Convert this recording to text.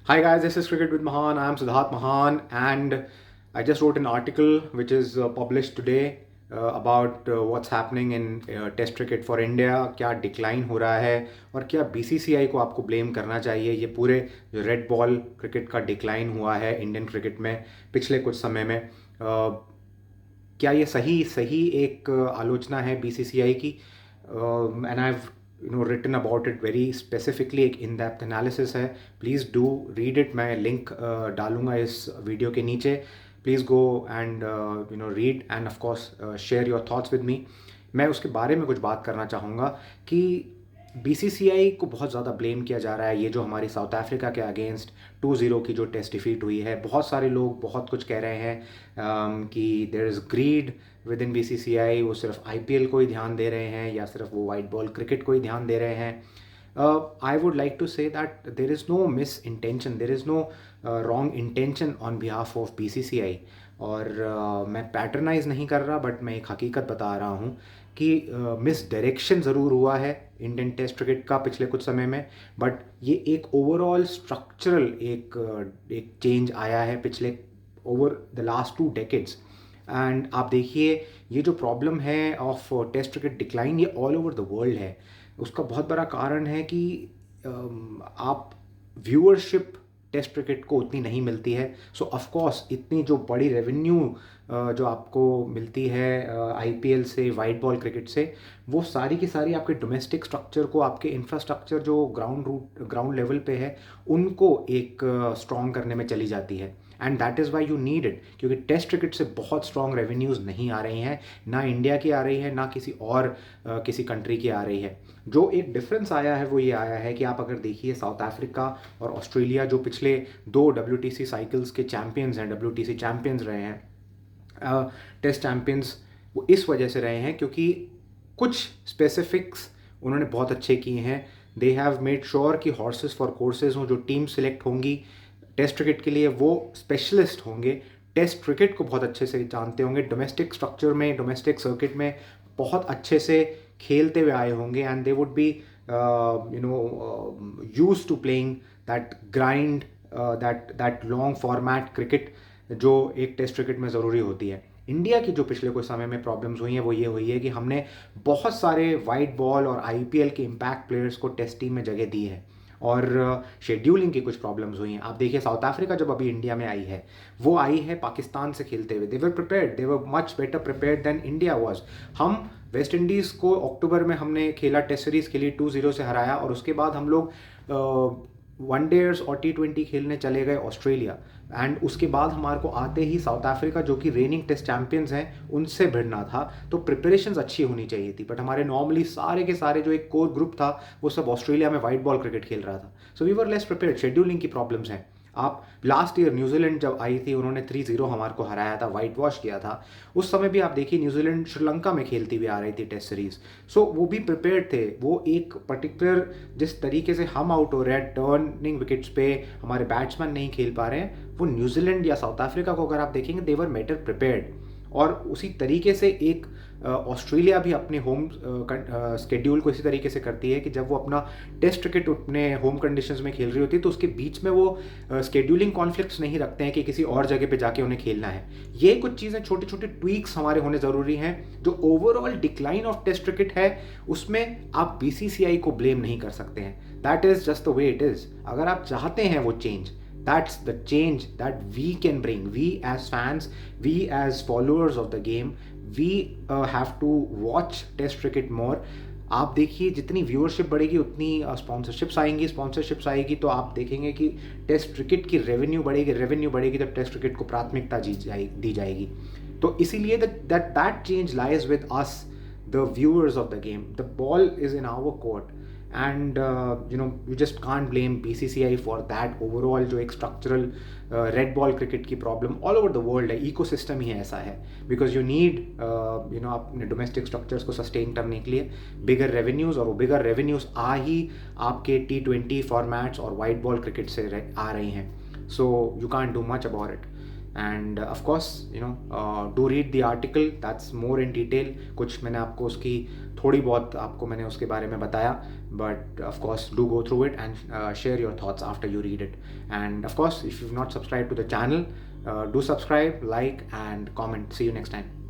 Hi guys, this is Cricket with Mahan. I am Siddharth Mahan, and I just wrote an article which is published today about what's happening in Test cricket for India. क्या decline हो रहा है और क्या BCCI को आपको blame करना चाहिए ये पूरे जो रेड बॉल क्रिकेट का डिक्लाइन हुआ है इंडियन क्रिकेट में पिछले कुछ समय में क्या ये सही सही एक आलोचना है बीसीसीआई की? And I have written about it very specifically, एक इन डेप्थ एनालिसिस है. Please do read it. मैं लिंक डालूंगा इस वीडियो के नीचे. Please go and read and of course share your thoughts with me. मैं उसके बारे में कुछ बात करना चाहूँगा कि बीसीसीआई को बहुत ज़्यादा ब्लेम किया जा रहा है. ये जो हमारी साउथ अफ्रीका के अगेंस्ट 2-0 की जो टेस्ट डिफीट हुई है, बहुत सारे लोग बहुत कुछ कह रहे हैं कि there is greed within BCCI. वो सिर्फ आईपीएल को ही ध्यान दे रहे हैं या सिर्फ वो वाइट बॉल क्रिकेट को ही ध्यान दे रहे हैं. I would like to say that there is no mis intention, there is no wrong intention on behalf of BCCI. और मैं पैटर्नाइज नहीं कर रहा, बट मैं एक हकीकत बता रहा हूँ कि मिस डायरेक्शन ज़रूर हुआ है इंडियन टेस्ट क्रिकेट का पिछले कुछ समय में, बट ये एक ओवरऑल स्ट्रक्चरल एक चेंज आया है पिछले over the last 2 decades. And आप देखिए, ये जो प्रॉब्लम है ऑफ टेस्ट क्रिकेट डिक्लाइन, ये ऑल ओवर द वर्ल्ड है. उसका बहुत बड़ा कारण है कि आप व्यूअरशिप टेस्ट क्रिकेट को उतनी नहीं मिलती है. सो ऑफ कोर्स इतनी जो बड़ी रेवेन्यू जो आपको मिलती है आईपीएल से, वाइट बॉल क्रिकेट से, वो सारी की सारी आपके डोमेस्टिक स्ट्रक्चर को, आपके इंफ्रास्ट्रक्चर जो ग्राउंड लेवल पे है, उनको एक स्ट्रॉन्ग करने में चली जाती है. And that is why you need it, क्योंकि टेस्ट क्रिकेट से बहुत स्ट्रॉन्ग रेवेन्यूज़ नहीं आ रही हैं, ना इंडिया की आ रही है, ना किसी और किसी कंट्री की आ रही है. जो एक डिफरेंस आया है वो ये आया है कि आप अगर देखिए साउथ अफ्रीका और ऑस्ट्रेलिया, जो पिछले 2 WTC साइकिल्स के चैम्पियंस हैं, WTC चैम्पियंस रहे हैं, टेस्ट चैम्पियंस, वो इस वजह से रहे हैं क्योंकि कुछ स्पेसिफिक्स उन्होंने बहुत अच्छे किए हैं. दे हैव मेड श्योर कि हॉर्सेस फॉर कोर्सेज हों. जो टीम सिलेक्ट होंगी टेस्ट क्रिकेट के लिए वो स्पेशलिस्ट होंगे, टेस्ट क्रिकेट को बहुत अच्छे से जानते होंगे, डोमेस्टिक स्ट्रक्चर में, डोमेस्टिक सर्किट में बहुत अच्छे से खेलते हुए आए होंगे. And they would be use to playing that grind, that long format cricket जो एक टेस्ट क्रिकेट में ज़रूरी होती है. इंडिया की जो पिछले कुछ समय में प्रॉब्लम्स हुई हैं वो ये हुई है कि हमने बहुत सारे वाइट बॉल और आईपीएल के इम्पैक्ट प्लेयर्स को टेस्ट टीम में जगह दी है, और शेड्यूलिंग की कुछ प्रॉब्लम्स हुई हैं. आप देखिए साउथ अफ्रीका जब अभी इंडिया में आई है, वो आई है पाकिस्तान से खेलते हुए. They were prepared, they were much better prepared than India was. हम वेस्ट इंडीज़ को अक्टूबर में हमने खेला, टेस्ट सीरीज़ खेली, 2-0 से हराया, और उसके बाद हम लोग वनडेर्स और T20 खेलने चले गए ऑस्ट्रेलिया. एंड उसके बाद हमारे को आते ही साउथ अफ्रीका, जो कि रेनिंग टेस्ट चैंपियंस हैं, उनसे भिड़ना था. तो प्रिपरेशंस अच्छी होनी चाहिए थी, बट हमारे नॉर्मली सारे के सारे जो एक कोर ग्रुप था वो सब ऑस्ट्रेलिया में वाइट बॉल क्रिकेट खेल रहा था. So we were less prepared. Scheduling की प्रॉब्लम्स हैं. आप लास्ट ईयर न्यूजीलैंड जब आई थी, उन्होंने 3-0 हमारे को हराया था, वाइट वॉश किया था. उस समय भी आप देखिए न्यूजीलैंड श्रीलंका में खेलती हुई आ रही थी टेस्ट सीरीज. सो वो भी प्रिपेयर्ड थे. वो एक पर्टिकुलर जिस तरीके से हम आउट हो रहे हैं टर्निंग विकेट्स पे, हमारे बैट्समैन नहीं खेल पा रहे हैं, वो न्यूजीलैंड या साउथ अफ्रीका को अगर आप देखेंगे, दे वर बेटर प्रिपेयर्ड. और उसी तरीके से एक ऑस्ट्रेलिया भी अपने होम स्केड्यूल को इसी तरीके से करती है कि जब वो अपना टेस्ट क्रिकेट अपने होम कंडीशंस में खेल रही होती है, तो उसके बीच में वो स्केड्यूलिंग कॉन्फ्लिक्ट्स नहीं रखते हैं कि किसी और जगह पे जाके उन्हें खेलना है. ये कुछ चीज़ें, छोटे छोटे ट्वीक्स हमारे होने ज़रूरी हैं. जो overall decline of test cricket है, उसमें आप बीसीसीआई को ब्लेम नहीं कर सकते हैं. That is just the way it is. अगर आप चाहते हैं वो change, that's the change that we can bring. We as fans, we as followers of the game, we have to watch test cricket more. आप देखिए जितनी viewership बढ़ेगी उतनी स्पॉन्सरशिप्स आएंगी. स्पॉन्सरशिप्स आएगी तो आप देखेंगे कि टेस्ट क्रिकेट की रेवेन्यू बढ़ेगी. रेवेन्यू बढ़ेगी तो टेस्ट क्रिकेट को प्राथमिकता दी जाएगी. तो इसीलिए that change lies with us, the viewers of the game. The ball is in our court. And you just can't blame BCCI for that overall जो एक structural रेड बॉल क्रिकेट की problem all over the world है. Ecosystem ही ऐसा है, because you need अपने domestic structures को sustain करने के लिए बिगर रेवेन्यूज़, और वो बिगर रेवेन्यूज़ आ ही आपके T20 फॉर्मेट्स और वाइट बॉल क्रिकेट से आ रही हैं. So you can't do much about it. And of course do read the article, that's more in detail. कुछ मैंने आपको उसकी थोड़ी बहुत आपको मैंने उसके बारे में बताया, but of course do go through it and share your thoughts after you read it. End of course, if you've not subscribed to the channel, do subscribe, like and comment. See you next time.